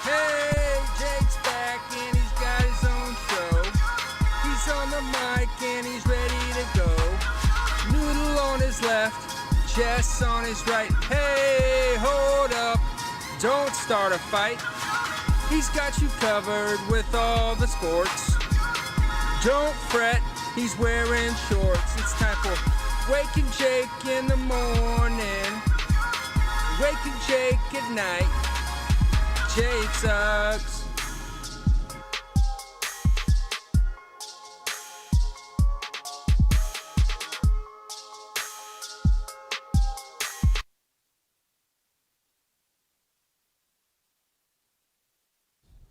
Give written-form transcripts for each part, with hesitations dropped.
Hey, Jake's back and he's got his own show. He's on the mic and he's ready to go. Noodle on his left, Jess on his right. Hey, hold up, don't start a fight. He's got you covered with all the sports. Don't fret, he's wearing shorts. It's time for Waking Jake in the morning, Waking Jake at night. Jake sucks.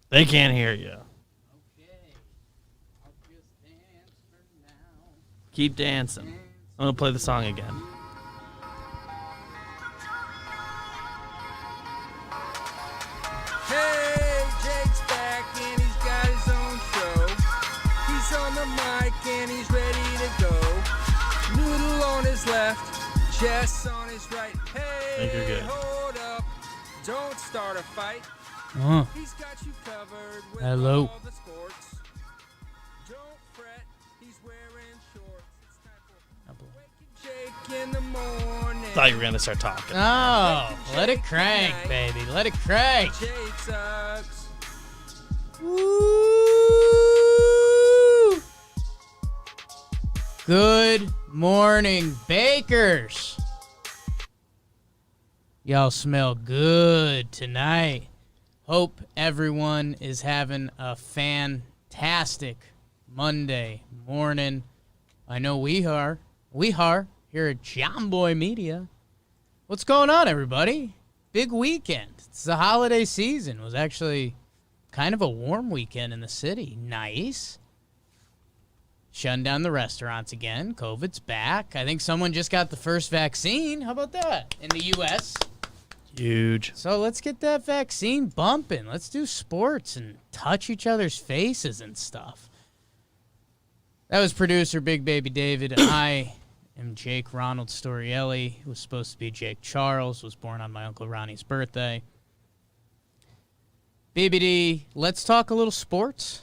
They can't hear you. Okay, I'll just dance for now. Keep dancing. I'm going to play the song again. Hey, Jake's back and he's got his own show. He's on the mic and he's ready to go. Noodle on his left, Jess on his right. Think you're Hey, good. hold up, don't start a fight. He's got you covered with Hello. all the sports. Don't fret, he's wearing shorts. It's time for Waking Jake in the morning. Thought you were going to start talking. Oh, let it crank, baby. Let it crank. Jake sucks. Woo! Good morning, bakers. Y'all smell good tonight. Hope everyone is having a fantastic Monday morning. I know we are. We are here at Jomboy Media. What's going on, everybody? Big weekend. It's the holiday season. It was actually kind of a warm weekend in the city. Nice. Shutting down the restaurants again. COVID's back. I think someone just got the first vaccine. How about that? In the U.S. Huge. So let's get that vaccine bumping. Let's do sports and touch each other's faces and stuff. That was producer Big Baby David. I am Jake Ronald Storielli, who was supposed to be Jake Charles, was born on my Uncle Ronnie's birthday. BBD, let's talk a little sports.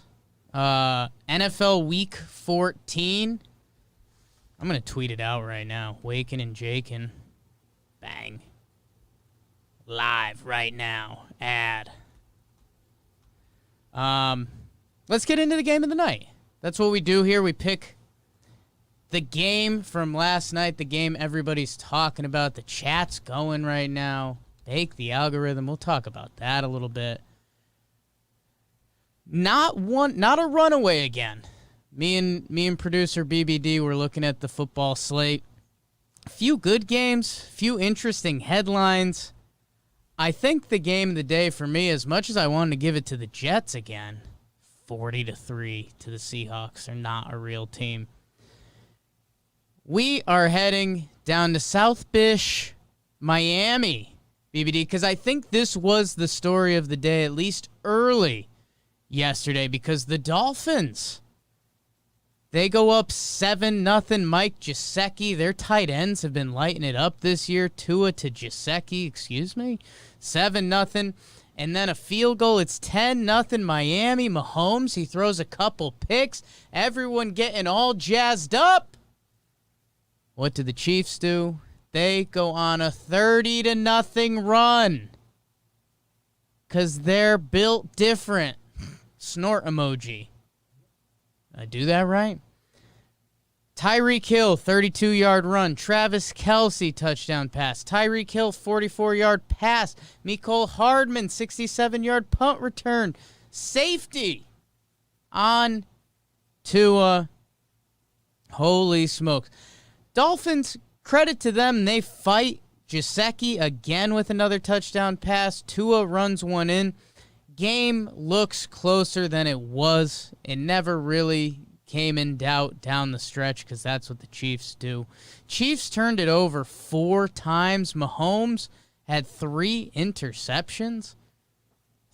NFL Week 14. I'm going to tweet it out right now. Waking and Jakin'. Bang. Live right now. Ad. Let's get into the game of the night. That's what we do here. We pick the game from last night, the game everybody's talking about. The chat's going right now. Bake the algorithm. We'll talk about that a little bit. Not a runaway again. Me and producer BBD were looking at the football slate. Few good games, few interesting headlines. I think the game of the day for me, as much as I wanted to give it to the Jets again, 40-3 to the Seahawks. They're not a real team. We are heading down to South Beach, Miami, BBD, because I think this was the story of the day, at least early yesterday, because the Dolphins, they go up 7-0. Mike Gesicki, their tight ends have been lighting it up this year. Tua to Gesicki, 7-0. And then a field goal. It's 10-0 Miami. Mahomes, he throws a couple picks. Everyone getting all jazzed up. What do the Chiefs do? They go on a 30-0 run. Because they're built different. Snort emoji. Did I do that right? Tyreek Hill, 32-yard run. Travis Kelce, touchdown pass. Tyreek Hill, 44-yard pass. Mecole Hardman, 67-yard punt return. Safety on Tua. Holy smokes. Dolphins, credit to them. They fight. Gesicki again with another touchdown pass. Tua runs one in. Game looks closer than it was. It never really came in doubt down the stretch because that's what the Chiefs do. Chiefs turned it over 4 times. Mahomes had 3 interceptions,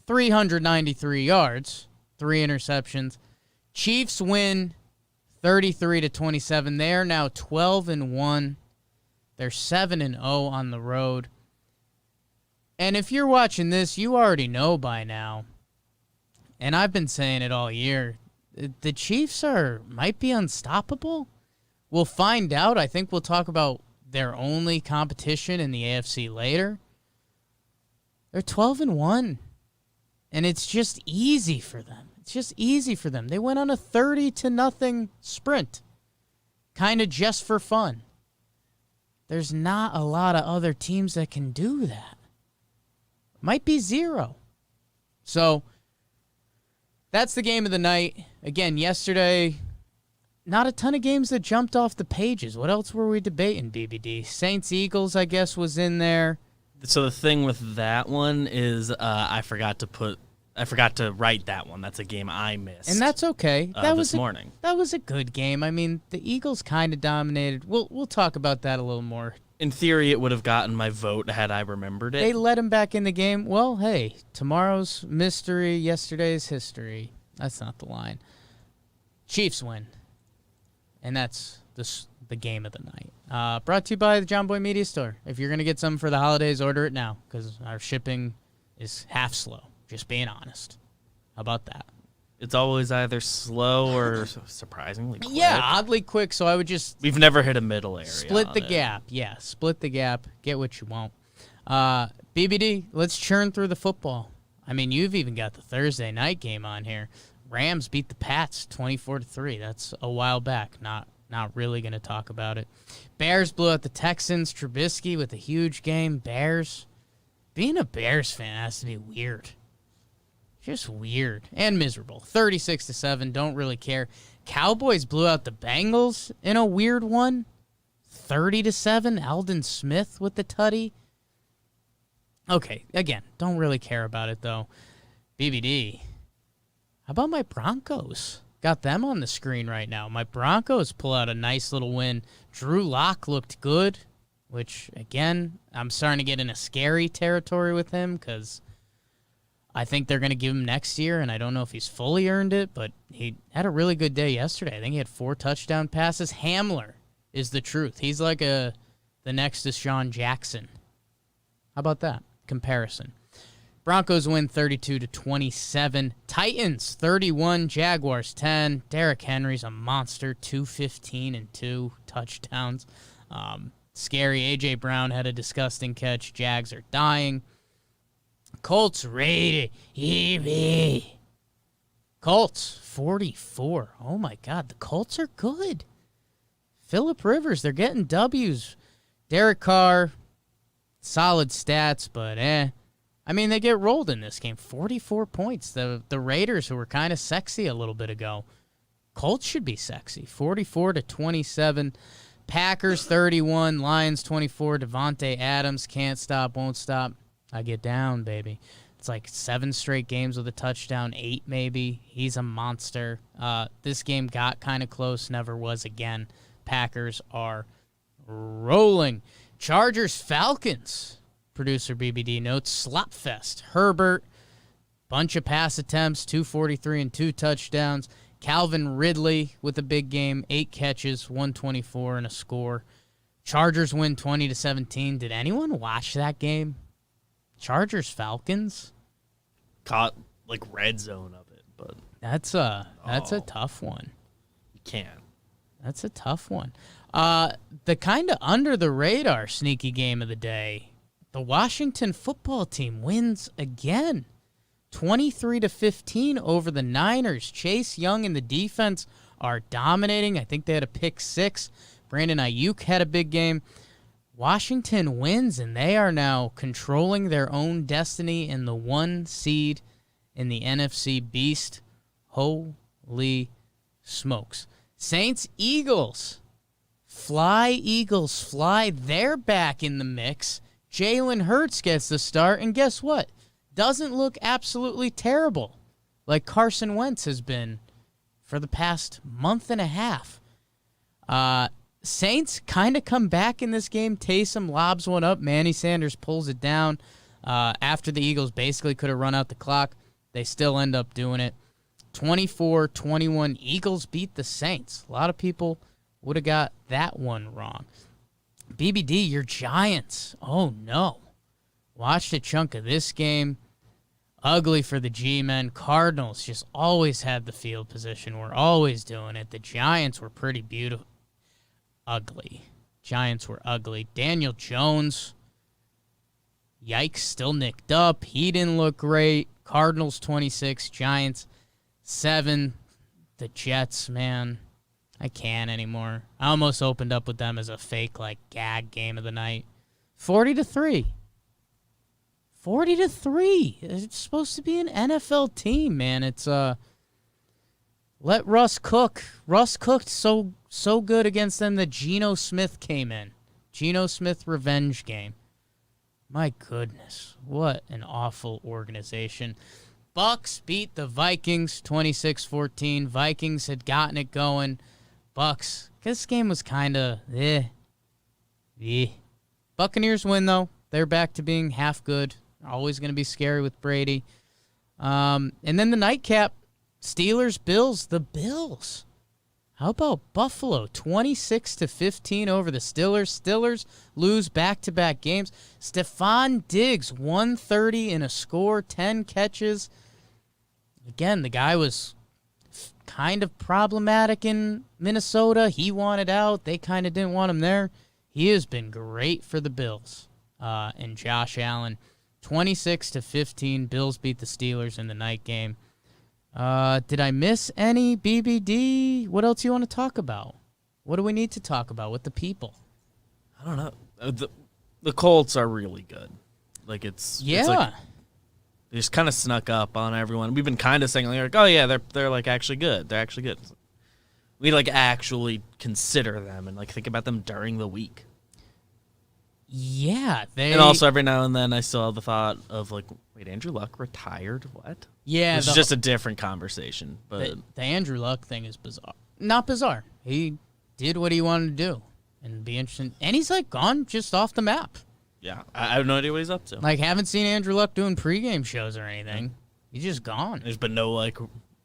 393 yards, 3 interceptions. Chiefs win 33-27. They are now 12-1. They're 7-0 on the road. And if you're watching this, you already know by now, and I've been saying it all year, the Chiefs might be unstoppable. We'll find out. I think we'll talk about their only competition in the AFC later. They're 12-1, and it's just easy for them. It's just easy for them. They went on a 30-0 sprint, kind of just for fun. There's not a lot of other teams that can do that. Might be zero. So that's the game of the night. Again, yesterday, not a ton of games that jumped off the pages. What else were we debating, BBD? Saints-Eagles, I guess, was in there. So the thing with that one is I forgot to write that one. That's a game I missed. And that's okay. That was this morning. That was a good game. I mean, the Eagles kind of dominated. We'll talk about that a little more. In theory, it would have gotten my vote had I remembered it. They let him back in the game. Well, hey, tomorrow's mystery, yesterday's history. That's not the line. Chiefs win. And that's the game of the night. Brought to you by the Jomboy Media Store. If you're going to get something for the holidays, order it now because our shipping is half slow. Just being honest. How about that? It's always either slow or surprisingly quick. Yeah, oddly quick, so I would just... We've never hit a middle area. Split the gap. Yeah, split the gap. Get what you want. BBD, let's churn through the football. I mean, you've even got the Thursday night game on here. Rams beat the Pats 24-3. That's a while back. Not really going to talk about it. Bears blew out the Texans. Trubisky with a huge game. Bears. Being a Bears fan has to be weird. Just weird and miserable. 36-7. Don't really care. Cowboys blew out the Bengals in a weird one. 30-7. Aldon Smith with the tutty. Okay, again, don't really care about it though. BBD. How about my Broncos? Got them on the screen right now. My Broncos pull out a nice little win. Drew Lock looked good, which again, I'm starting to get in a scary territory with him because I think they're going to give him next year, and I don't know if he's fully earned it, but he had a really good day yesterday. I think he had 4 touchdown passes. Hamler is the truth. He's like the next Deshaun Jackson. How about that comparison? Broncos win 32-27. Titans 31, Jaguars 10. Derrick Henry's a monster, 215 and 2 touchdowns. Scary. A.J. Brown had a disgusting catch. Jags are dying. Colts rated. Colts 44. Oh my God, the Colts are good. Phillip Rivers, they're getting W's. Derek Carr, solid stats, but I mean, they get rolled in this game. 44 points. The Raiders, who were kind of sexy a little bit ago. Colts should be sexy. 44-27. Packers 31. Lions 24. Devontae Adams can't stop, won't stop. I get down, baby. It's like 7 straight games with a touchdown, 8 maybe. He's a monster. This game got kind of close, never was again. Packers are rolling. Chargers-Falcons. Producer BBD notes, slop fest. Herbert, bunch of pass attempts, 243 and 2 touchdowns. Calvin Ridley with a big game, 8 catches, 124 and a score. Chargers win 20-17. Did anyone watch that game? Chargers-Falcons? Caught like red zone of it, but That's a tough one. you can't. That's a tough one. The kind of under the radar sneaky game of the day. The Washington football team wins again. 23-15 over the Niners. Chase Young and the defense are dominating. I think they had a pick 6. Brandon Ayuk had a big game. Washington wins, and they are now controlling their own destiny in the 1 seed in the NFC Beast. Holy smokes. Saints-Eagles. Fly, Eagles, fly. They're back in the mix. Jalen Hurts gets the start, and guess what? Doesn't look absolutely terrible like Carson Wentz has been for the past month and a half. Saints kind of come back in this game. Taysom lobs one up. Manny Sanders pulls it down. After the Eagles basically could have run out the clock, they still end up doing it. 24-21, Eagles beat the Saints. A lot of people would have got that one wrong. BBD, your Giants. Oh, no. Watched a chunk of this game. Ugly for the G-men. Cardinals just always had the field position. We're always doing it. The Giants were pretty beautiful. Ugly. Giants were ugly. Daniel Jones, yikes, still nicked up. He didn't look great. Cardinals 26, Giants 7. The Jets, man, I can't anymore. I almost opened up with them as a fake, gag game of the night. 40-3. 40-3. It's supposed to be an NFL team, man. It's let Russ cook. Russ cooked so good against them that Geno Smith came in. Geno Smith revenge game. My goodness, what an awful organization. Bucks beat the Vikings 26-14. Vikings had gotten it going. Bucks, this game was kind of Buccaneers win though. They're back to being half good. Always going to be scary with Brady. And then the nightcap, Steelers-Bills. The Bills. How about Buffalo? 26-15 over the Steelers. Steelers lose back-to-back games. Stephon Diggs, 130 in a score, 10 catches. Again, the guy was kind of problematic in Minnesota. He wanted out. They kind of didn't want him there. He has been great for the Bills. And Josh Allen. 26-15, Bills beat the Steelers in the night game. Did I miss any BBD? What else you want to talk about? What do we need to talk about with the people? I don't know. The Colts are really good. It's like they just kind of snuck up on everyone. We've been kind of saying oh yeah, they're actually good. They're actually good. We actually consider them and think about them during the week. Yeah, and also every now and then I still have the thought of wait, Andrew Luck retired? What? Yeah, it's just a different conversation. But the Andrew Luck thing is bizarre. Not bizarre. He did what he wanted to do, and be interesting. And he's gone just off the map. Yeah, I have no idea what he's up to. Haven't seen Andrew Luck doing pregame shows or anything. Yeah. He's just gone. There's been no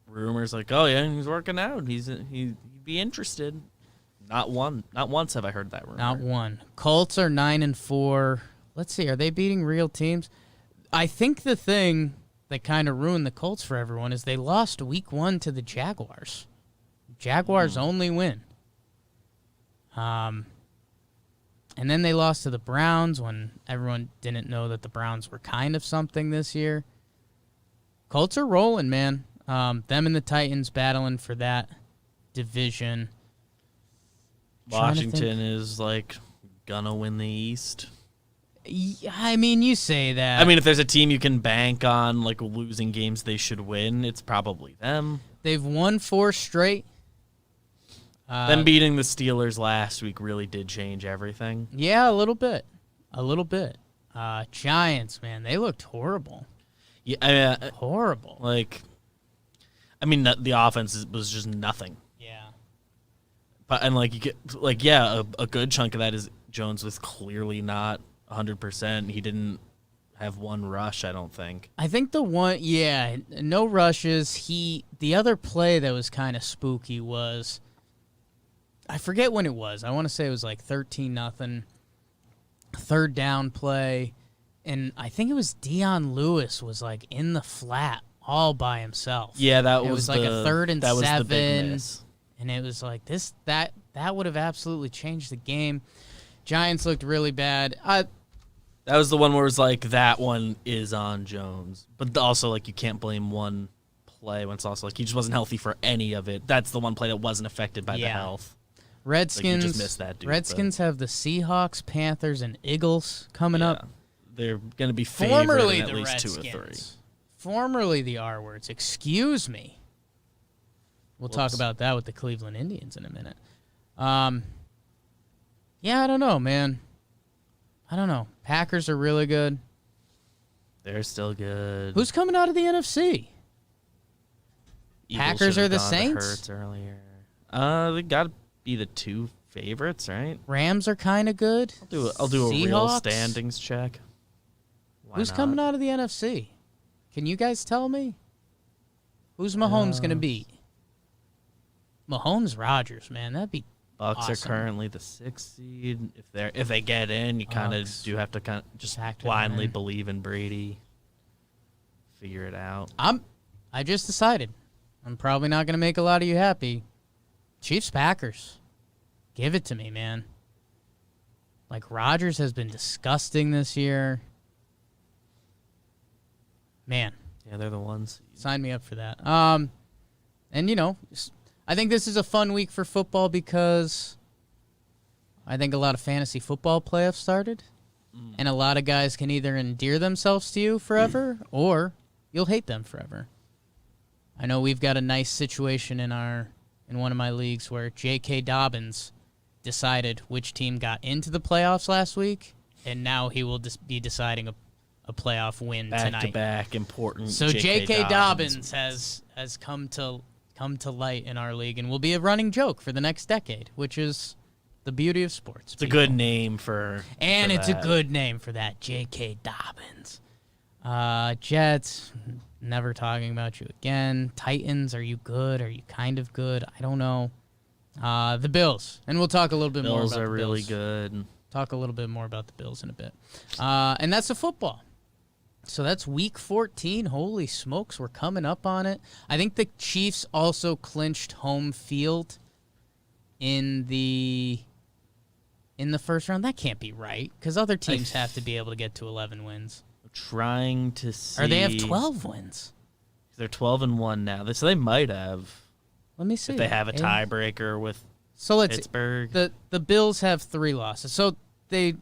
rumors oh yeah, he's working out. He'd be interested. Not once have I heard that rumor. Not one. Colts are 9-4. Let's see, are they beating real teams? I think the thing that kind of ruined the Colts for everyone is they lost week 1 to the Jaguars. Jaguars only win. And then they lost to the Browns when everyone didn't know that the Browns were kind of something this year. Colts are rolling, man. Them and the Titans battling for that division. Washington is gonna win the East. I mean, you say that. I mean, if there's a team you can bank on losing games they should win, it's probably them. They've won 4 straight. Them beating the Steelers last week really did change everything. Yeah, a little bit. Giants, man, they looked horrible. Yeah, horrible. The offense was just nothing. But you get a good chunk of that is Jones was clearly not 100%. He didn't have one rush, I don't think. I think no rushes. The other play that was kind of spooky was, I forget when it was. I want to say it was 13-0, third down play, and I think it was Dion Lewis was in the flat all by himself. Yeah, it was a 3rd and 7. That was the big miss. And it was that would have absolutely changed the game. Giants looked really bad. That was the one where it was that one is on Jones. But also, you can't blame one play when it's also he just wasn't healthy for any of it. That's the one play that wasn't affected by the health. Redskins, you just missed that dude. Redskins have the Seahawks, Panthers, and Eagles coming up. They're going to be favored in at least Redskins. 2 or 3. Formerly the R words. Excuse me. We'll talk about that with the Cleveland Indians in a minute. Yeah, I don't know, man. I don't know. Packers are really good. They're still good. Who's coming out of the NFC? Eagles Packers are the Saints? Hurts earlier. They got to be the 2 favorites, right? Rams are kind of good. I'll do a real standings check. Who's coming out of the NFC? Can you guys tell me? Who's Mahomes going to beat? Mahomes Rodgers, man. Bucks Awesome. are currently the 6th seed. If they get in, you kind of Bucks. do have to kind of just Factor them blindly in. believe in Brady. Figure it out. I just decided. I'm probably not going to make a lot of you happy. Chiefs Packers. Give it to me, man. Like, Rodgers has been disgusting this year. Man. Yeah, they're the ones. Sign me up for that. And, I think this is a fun week for football because I think a lot of fantasy football playoffs started. And a lot of guys can either endear themselves to you forever or you'll hate them forever. I know we've got a nice situation in one of my leagues where J.K. Dobbins decided which team got into the playoffs last week, and now he will be deciding a playoff win tonight. Back-to-back important. So J.K. Dobbins has come to light in our league and will be a running joke for the next decade, which is the beauty of sports. It's a good name for it's that. a good name for that, J.K. Dobbins. Jets, never talking about you again. Titans, are you good? Are you kind of good? I don't know. The Bills, and we'll talk a little bit more about the Bills. Bills are really good. Talk a little bit more about the Bills in a bit. And that's the football. So that's week 14. Holy smokes, we're coming up on it. I think the Chiefs also clinched home field in the first round. That can't be right, because other teams have to be able to get to 11 wins. Trying to see. Or they have 12 wins. They're 12-1 now, so they might have. Let me see. If they have a tiebreaker with Pittsburgh. The Bills have 3 losses. So and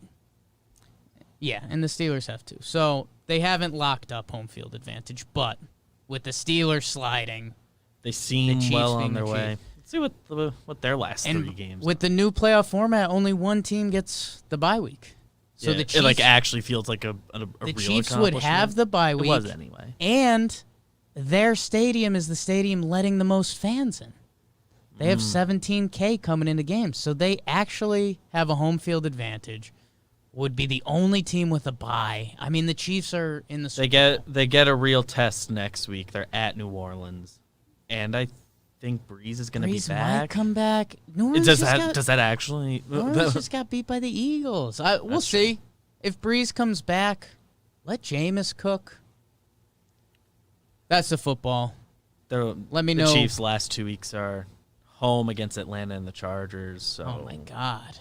the Steelers have 2. So they haven't locked up home field advantage, but with the Steelers sliding, they seem well on their way. Let's see what their last 3 games with the new playoff format, only one team gets the bye week. So the Chiefs, it actually feels like a real the Chiefs would have the bye week. It was anyway. And their stadium is the stadium letting the most fans in. They have 17K coming into games, so they actually have a home field advantage. Would be the only team with a bye. I mean, the Chiefs are in the Super Bowl. They get a real test next week. They're at New Orleans, and I think Breeze is going to be back. Breeze might come back. New Orleans does that actually? New Orleans just got beat by the Eagles. We'll see. If Breeze comes back, let Jameis cook. That's the football. Let me know. The Chiefs' last 2 weeks are home against Atlanta and the Chargers. So. Oh my God.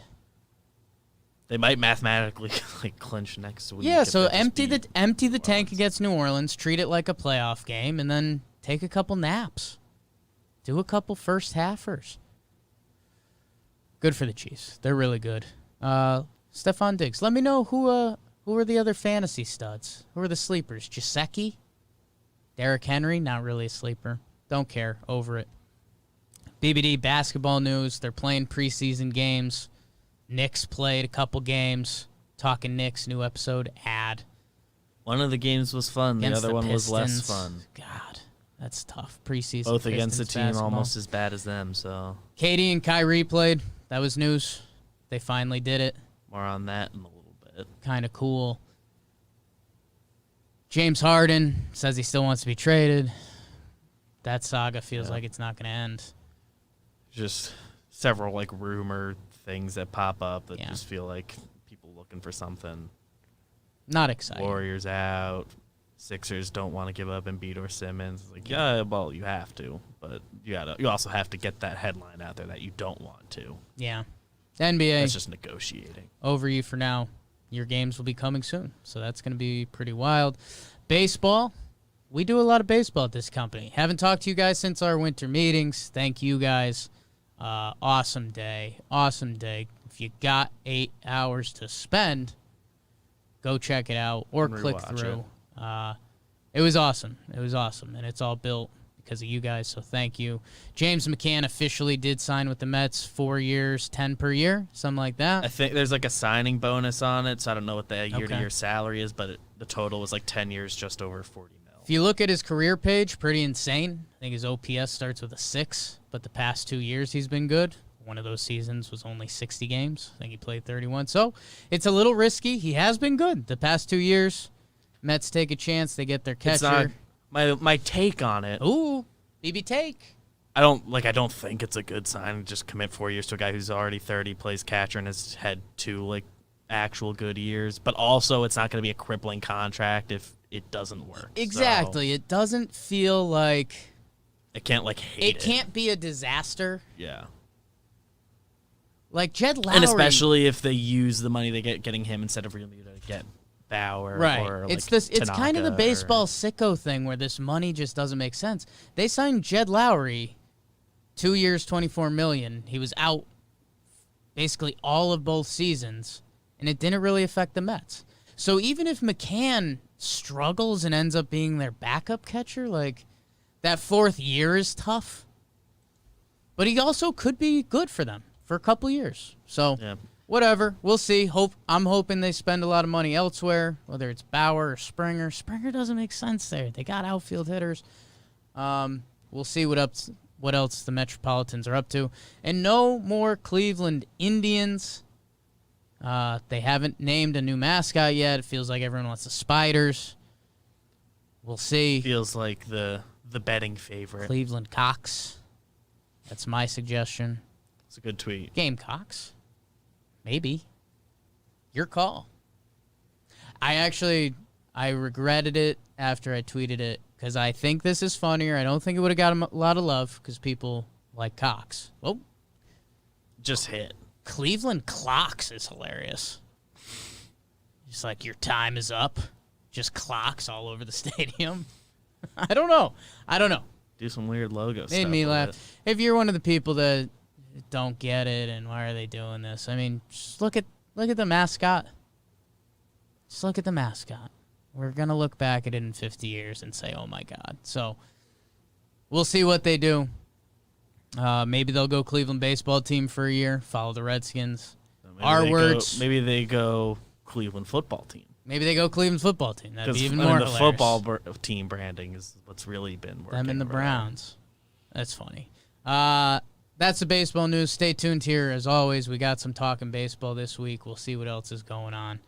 They might mathematically clinch next week. Yeah, so empty the tank against New Orleans, treat it like a playoff game, and then take a couple naps. Do a couple first halfers. Good for the Chiefs. They're really good. Stephon Diggs. Let me know who are the other fantasy studs. Who are the sleepers? Gesicki? Derrick Henry? Not really a sleeper. Don't care. Over it. BBD basketball news. They're playing preseason games. Knicks played a couple games. Talking Knicks, new episode, ad. One of the games was fun. The other one was less fun. God, that's tough. Preseason. Both against a team basketball. almost as bad as them. So KD and Kyrie played. That was news. They finally did it. More on that in a little bit. Kind of cool. James Harden says he still wants to be traded. That saga feels like it's not going to end. Just several rumor things that pop up that just feel like people looking for something. Not exciting. Warriors out. Sixers don't want to give up Embiid or Simmons. Well, you have to, but you also have to get that headline out there that you don't want to. Yeah. NBA. That's just negotiating. Over you for now. Your games will be coming soon, so that's going to be pretty wild. Baseball. We do a lot of baseball at this company. Haven't talked to you guys since our winter meetings. Thank you guys. Awesome day. Awesome day. If you got 8 hours to spend, go check it out or click through. It was awesome. It was awesome, and it's all built because of you guys, so thank you. James McCann officially did sign with the Mets, 4 years, 10 per year, something like that. I think there's a signing bonus on it, so I don't know what the year-to-year salary is, but the total was 10 years, just over 40 mil. If you look at his career page, pretty insane. I think his OPS starts with a 6, but the past 2 years he's been good. One of those seasons was only 60 games. I think he played 31. So it's a little risky. He has been good the past 2 years. Mets take a chance. They get their catcher. My take on it. Ooh, BB take. I don't think it's a good sign. Just commit 4 years to a guy who's already 30, plays catcher, and has had 2 actual good years. But also, it's not going to be a crippling contract if it doesn't work. Exactly. So it doesn't feel like it can't hate it. It can't be a disaster. Yeah. Like Jed Lowry, and especially if they use the money they get getting him instead of really to get Bauer. Right. Or it's Tanaka kind of the baseball sicko thing where this money just doesn't make sense. They signed Jed Lowry, 2 years, $24 million. He was out basically all of both seasons, and it didn't really affect the Mets. So even if McCann struggles and ends up being their backup catcher, that 4th year is tough. But he also could be good for them for a couple years. So whatever, we'll see. I'm hoping they spend a lot of money elsewhere, whether it's Bauer or Springer. Springer doesn't make sense there. They got outfield hitters. We'll see what else the Metropolitans are up to. And no more Cleveland Indians. They haven't named a new mascot yet. It feels like everyone wants the Spiders. We'll see. Feels like the betting favorite. Cleveland Cox. That's my suggestion. It's a good tweet. Gamecocks. Maybe. Your call. I regretted it after I tweeted it because I think this is funnier. I don't think it would have got a lot of love because people like Cox. Oh. Just hit. Cleveland Clocks is hilarious. Just like your time is up. Just clocks all over the stadium. I don't know. Do some weird logo stuff. Made me laugh. If you're one of the people that don't get it and why are they doing this? I mean, just look at the mascot. Just look at the mascot. We're going to look back at it in 50 years and say, oh, my God. So we'll see what they do. Maybe they'll go Cleveland baseball team for a year, follow the Redskins. Maybe they go Cleveland football team. Maybe they go Cleveland football team. That'd be even more hilarious. The football team branding is what's really been working. Them and the Browns. That's funny. That's the baseball news. Stay tuned here. As always, we got some talking baseball this week. We'll see what else is going on.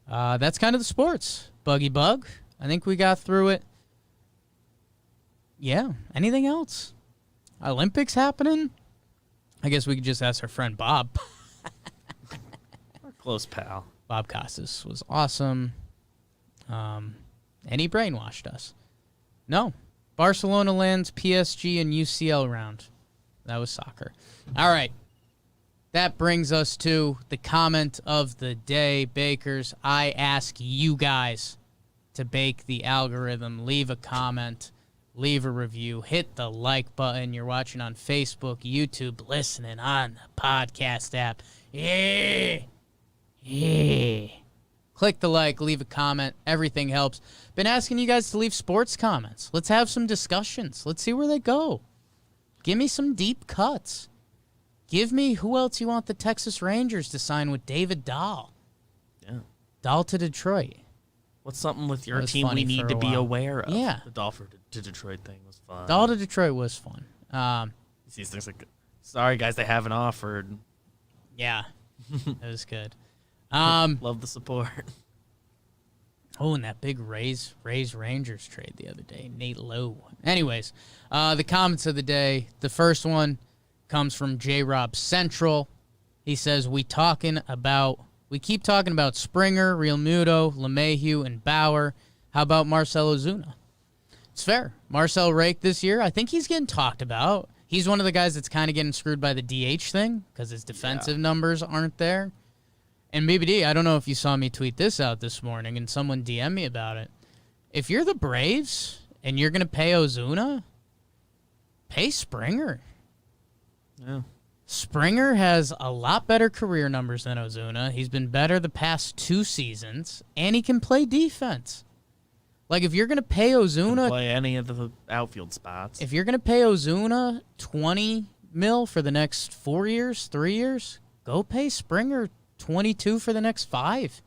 That's kind of the sports. Buggy Bug. I think we got through it. Yeah. Anything else? Olympics happening? I guess we could just ask our friend Bob. Our close pal. Bob Costas was awesome. And he brainwashed us. No. Barcelona lands PSG and UCL round. That was soccer. All right. That brings us to the comment of the day. Bakers, I ask you guys to bake the algorithm. Leave a comment. Leave a review. Hit the like button. You're watching on Facebook, YouTube, listening on the podcast app. Yeah. Click the like. Leave a comment. Everything helps. Been asking you guys to leave sports comments. Let's have some discussions. Let's see where they go. Give me some deep cuts. Give me who else you want the Texas Rangers to sign with David Dahl. Yeah. Dahl to Detroit. What's something with your team we need to be aware of? Yeah. The Dahl to Detroit thing was fun. Dahl to Detroit was fun. You see things like, sorry, guys, they haven't offered. Yeah. It was good. Love the support. Oh, and that big Rays Rangers trade the other day. Nate Lowe. Anyways, the comments of the day. The first one comes from J-Rob Central. He says, we keep talking about Springer, Real Muto, LeMahieu, and Bauer. How about Marcell Ozuna? It's fair. Marcel raked this year. I think he's getting talked about. He's one of the guys that's kind of getting screwed by the DH thing because his defensive numbers aren't there. And BBD, I don't know if you saw me tweet this out this morning and someone DM me about it. If you're the Braves and you're going to pay Ozuna, pay Springer. Yeah. Springer has a lot better career numbers than Ozuna. He's been better the past 2 seasons, and he can play defense. Like, if you're going to pay Ozuna... play any of the outfield spots. If you're going to pay Ozuna $20 million for the next 4 years, 3 years, go pay Springer $22 million for the next 5.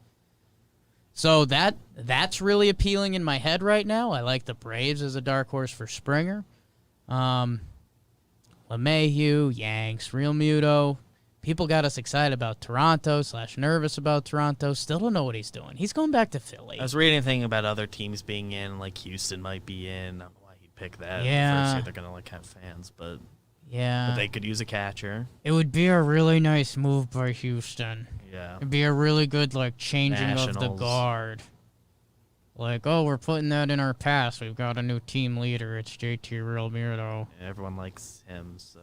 So that's really appealing in my head right now. I like the Braves as a dark horse for Springer. LeMahieu, Yanks, Real Muto. People got us excited about Toronto / nervous about Toronto. Still don't know what he's doing. He's going back to Philly. I was reading anything about other teams being in, like Houston might be in. I don't know why he'd pick that. Yeah. The first year they're gonna like have fans, but Yeah. they could use a catcher. It would be a really nice move by Houston. Yeah. It'd be a really good like changing of the Nationals. guard. Like, oh, we're putting that in our past. We've got a new team leader. It's JT Realmuto. Everyone likes him, so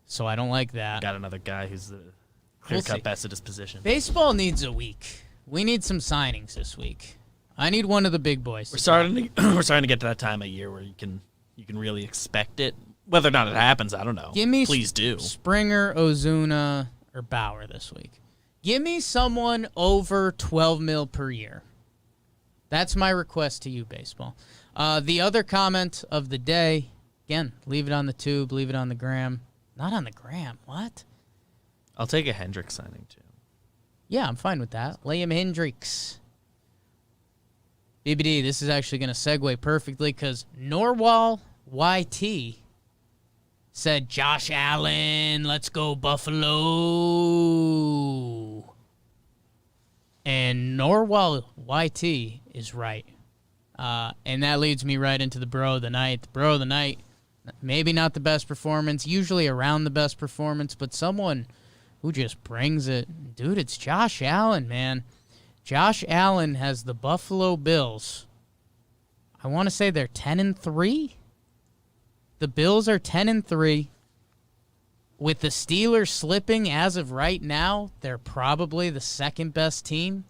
So I don't like that. got another guy who's the We'll clear-cut see. best at his position. Baseball needs a week. We need some signings this week. I need one of the big boys. We're starting to get to that time of year where you can really expect it. Whether or not it happens, I don't know. Give me Please do. Springer, Ozuna, or Bauer this week. Give me someone over 12 mil per year. That's my request to you, baseball. The other comment of the day, again, leave it on the tube, leave it on the gram. Not on the gram. What? I'll take a Hendricks signing too. Yeah, I'm fine with that. Liam Hendricks. BBD, this is actually going to segue perfectly because Norwal YT said, Josh Allen, let's go Buffalo. And Norwal YT is right. And that leads me right into the bro of the night. The bro of the night, maybe not the best performance, usually around the best performance, but someone who just brings it. Dude, it's Josh Allen, man. Josh Allen has the Buffalo Bills. I want to say they're 10-3. The Bills are 10-3. With the Steelers slipping as of right now, they're probably the second best team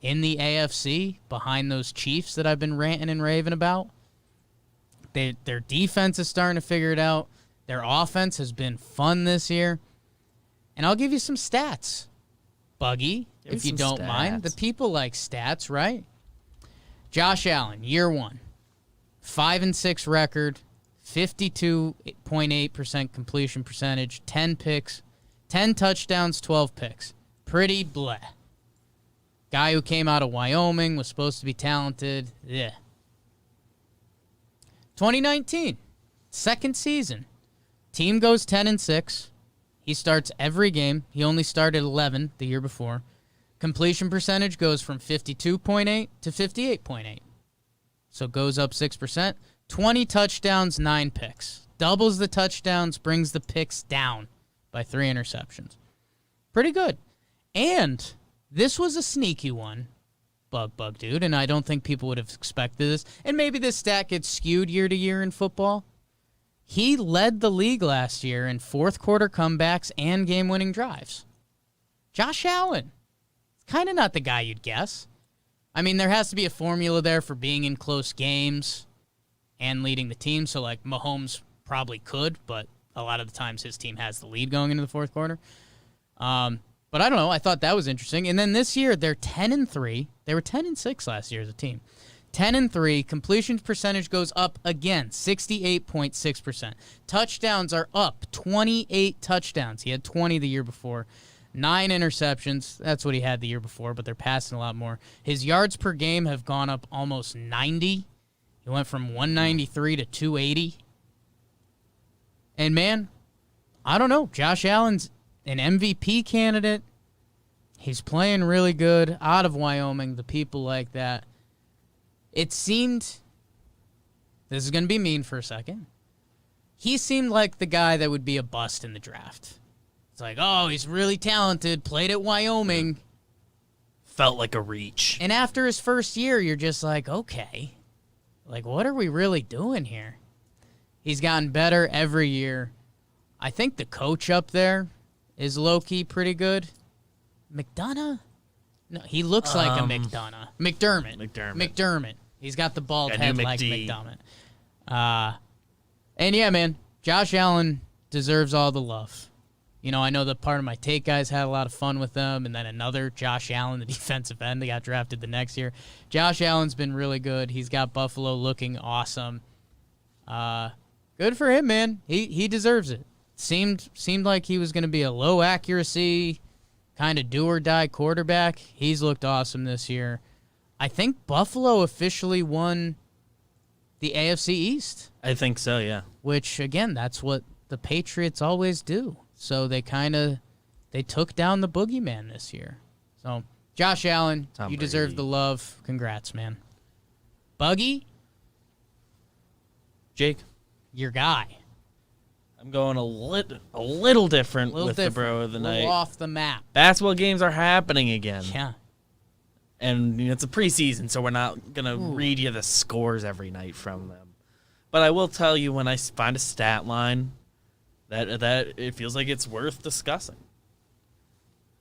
in the AFC behind those Chiefs that I've been ranting and raving about. Their defense is starting to figure it out. Their offense has been fun this year. And I'll give you some stats, Buggy, if you don't mind. The people like stats, right? Josh Allen, year one, 5-6 record, 52.8% completion percentage, 10 picks, 10 touchdowns, 12 picks. Pretty bleh. Guy who came out of Wyoming, was supposed to be talented. Yeah. 2019, second season. Team goes 10-6. He starts every game. He only started 11 the year before. Completion percentage goes from 52.8 to 58.8. So goes up 6%. 20 touchdowns, 9 picks. Doubles the touchdowns, brings the picks down by 3 interceptions. Pretty good. And this was a sneaky one, Bug Dude, and I don't think people would have expected this. And maybe this stat gets skewed year to year in football. He led the league last year in fourth quarter comebacks and game-winning drives. Josh Allen. Kind of not the guy you'd guess. I mean, there has to be a formula there for being in close games and leading the team. So, like, Mahomes probably could, but a lot of the times his team has the lead going into the fourth quarter. But I don't know. I thought that was interesting. And then this year, they're 10-3. They were 10-6 last year as a team. 10-3. Completion percentage goes up again, 68.6%. Touchdowns are up, 28 touchdowns. He had 20 the year before. 9 interceptions. That's what he had the year before, but they're passing a lot more. His yards per game have gone up almost 90. He went from 193 to 280. And, man, I don't know. Josh Allen's an MVP candidate. He's playing really good out of Wyoming. The people like that. It seemed, this is going to be mean for a second, he seemed like the guy that would be a bust in the draft. It's like, oh, he's really talented, played at Wyoming. Felt like a reach. And after his first year, you're just like, okay, like, what are we really doing here? He's gotten better every year. I think the coach up there is low-key pretty good. McDonough? No, he looks like a McDonough. McDermott. He's got the bald head like McDermott. And yeah, man, Josh Allen deserves all the love. You know, I know that part of my take guys had a lot of fun with them, and then another, Josh Allen, the defensive end, they got drafted the next year. Josh Allen's been really good. He's got Buffalo looking awesome. Good for him, man. He deserves it. Seemed like he was going to be a low accuracy, kind of do-or-die quarterback. He's looked awesome this year. I think Buffalo officially won the AFC East. I think so, yeah. Which, again, that's what the Patriots always do. So they took down the boogeyman this year. So, Josh Allen, you deserve the love. Congrats, man. Buggy? Jake, Your guy. I'm going a little different with the bro of the night. Off the map. Basketball games are happening again. Yeah. And it's a preseason, so we're not going to read you the scores every night from them. But I will tell you, when I find a stat line, that it feels like it's worth discussing.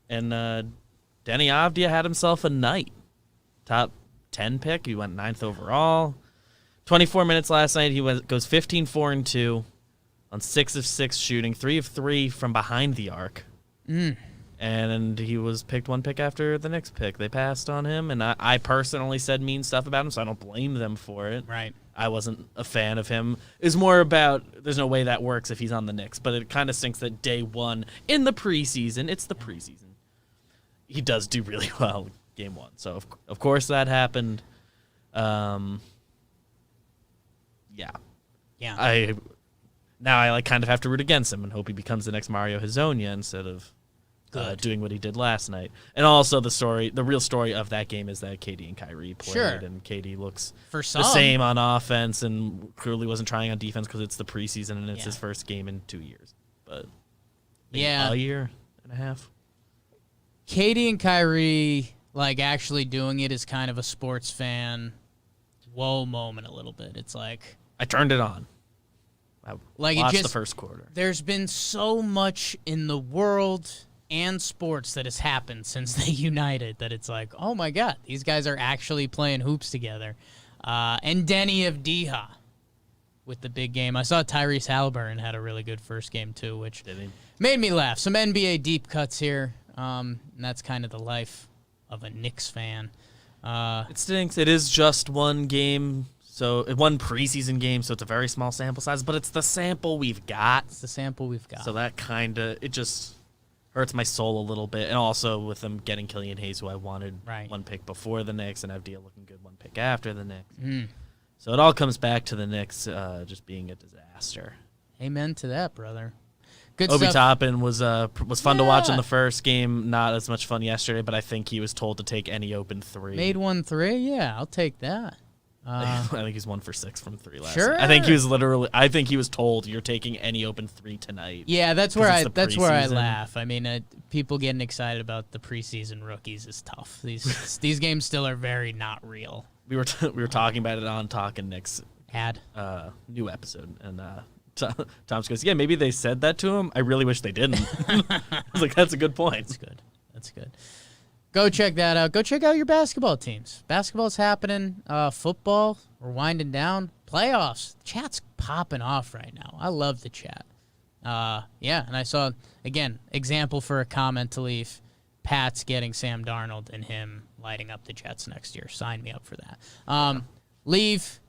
And Denny Avdia had himself a night. Top 10 pick. He went 9th overall. 24 minutes last night. He goes 15-4-2 on 6 of 6 shooting, 3 of 3 from behind the arc. And he was picked one pick after the next pick. They passed on him, and I personally said mean stuff about him, so I don't blame them for it. Right. I wasn't a fan of him. It's more about there's no way that works if he's on the Knicks, but it kind of stinks that day one in the preseason, it's the preseason, he does do really well game one. So, of course, that happened. Yeah. I kind of have to root against him and hope he becomes the next Mario Hezonja instead of doing what he did last night. And also the real story of that game is that KD and Kyrie played, and KD looks the same on offense and clearly wasn't trying on defense because it's the preseason and it's his first game in 2 years. But a year and a half. KD and Kyrie, actually doing it is kind of a sports fan whoa moment a little bit. It's like... I turned it on. I watched the first quarter. There's been so much in the world and sports that has happened since they united that it's like, oh my God, these guys are actually playing hoops together. And Denny Avdia with the big game. I saw Tyrese Halliburton had a really good first game too, which made me laugh. Some NBA deep cuts here, and that's kind of the life of a Knicks fan. It stinks. It is just one game. So one preseason game, so it's a very small sample size, but it's the sample we've got. It's the sample we've got. So that it just hurts my soul a little bit. And also with them getting Killian Hayes, who I wanted one pick before the Knicks, and Avdia looking good one pick after the Knicks. So it all comes back to the Knicks just being a disaster. Amen to that, brother. Good Obi stuff. Toppin was fun to watch in the first game. Not as much fun yesterday, but I think he was told to take any open three. Made 1 3? Yeah, I'll take that. I think he's 1 for 6 from 3 last Sure. night. I think he was told you're taking any open 3 tonight. Yeah, that's where I laugh. I mean, people getting excited about the preseason rookies is tough. These games still are very not real. We were talking about it on Talking Knicks new episode, and Tom goes, yeah, maybe they said that to him. I really wish they didn't. I was like, that's a good point. That's good. Go check that out. Go check out your basketball teams. Basketball's happening. Football, we're winding down. Playoffs. Chat's popping off right now. I love the chat. And I saw, again, example for a comment to leave. Pat's getting Sam Darnold and him lighting up the Jets next year. Sign me up for that. Leave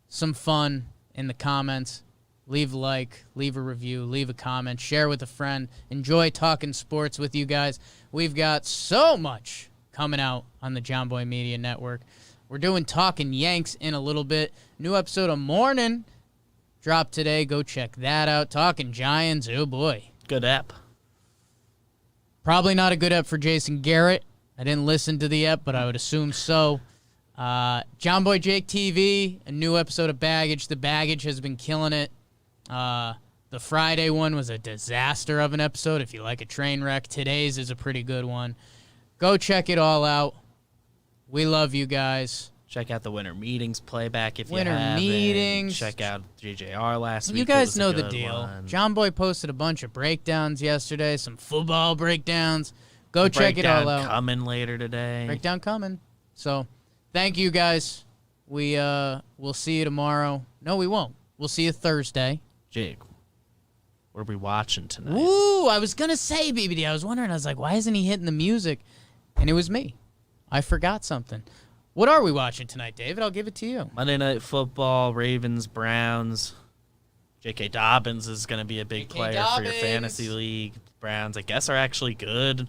some fun in the comments. Leave a like, leave a review, leave a comment, share with a friend. Enjoy talking sports with you guys. We've got so much coming out on the Jomboy Media Network. We're doing Talking Yanks in a little bit. New episode of Morning dropped today. Go check that out. Talking Giants. Oh, boy. Good app. Probably not a good app for Jason Garrett. I didn't listen to the app, but I would assume so. Jomboy Jake TV, a new episode of Baggage. The Baggage has been killing it. The Friday one was a disaster of an episode. If you like a train wreck, today's is a pretty good one. Go check it all out. We love you guys. Check out the Winter Meetings playback if Winter you haven't. Meetings. Check out JJR last week. You guys know the deal. Jomboy posted a bunch of breakdowns yesterday, some football breakdowns. Go check it all out. Coming later today. Breakdown coming. So, thank you guys. We'll see you tomorrow. No, we won't. We'll see you Thursday. Jake, what are we watching tonight? Ooh, I was going to say, BBD. I was wondering. I was like, why isn't he hitting the music? And it was me. I forgot something. What are we watching tonight, David? I'll give it to you. Monday Night Football, Ravens, Browns. J.K. Dobbins is going to be a big player for your fantasy league. Browns, I guess, are actually good.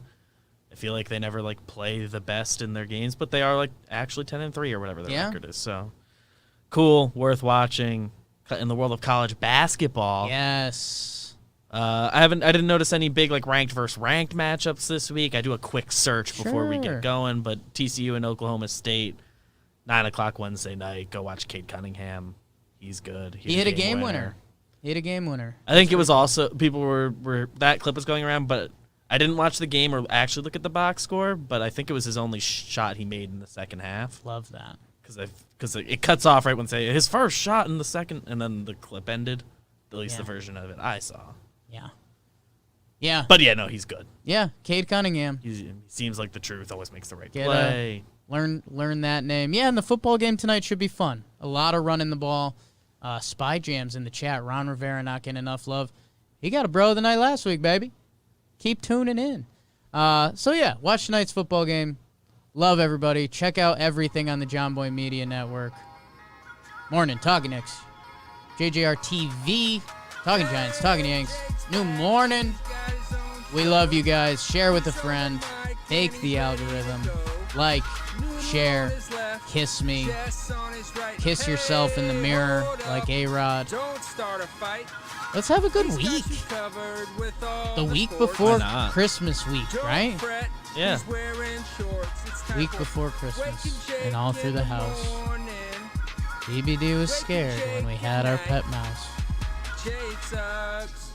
I feel like they never play the best in their games, but they are actually 10-3 or whatever their record is. So cool, worth watching. In the world of college basketball, yes. I didn't notice any big ranked versus ranked matchups this week. I do a quick search before we get going, but TCU and Oklahoma State, 9:00 Wednesday night. Go watch Cade Cunningham. He's good. He hit a game winner. He hit a game winner. I think it was also people were that clip was going around, but I didn't watch the game or actually look at the box score. But I think it was his only shot he made in the second half. Love that. Because it cuts off right when say his first shot in the second, and then the clip ended. At least the version of it I saw. Yeah. Yeah. But yeah, no, he's good. Yeah, Cade Cunningham. He seems like the truth. Always makes the right Get play. Learn that name. Yeah, and the football game tonight should be fun. A lot of running the ball. Spy Jams in the chat. Ron Rivera not getting enough love. He got a bro of the night last week, baby. Keep tuning in. So yeah, watch tonight's football game. Love everybody. Check out everything on the Jomboy Media Network. Morning, Talking Knicks. JJR TV. Talking Giants, Talking Yanks. New morning. We love you guys. Share with a friend. Fake the algorithm. Like, share, kiss me. Kiss yourself in the mirror like A-Rod. Let's have a good week. The week before Christmas week, right? Yeah. Week before Christmas. And all through the house. BBD was scared when we had our pet mouse. Jade sucks.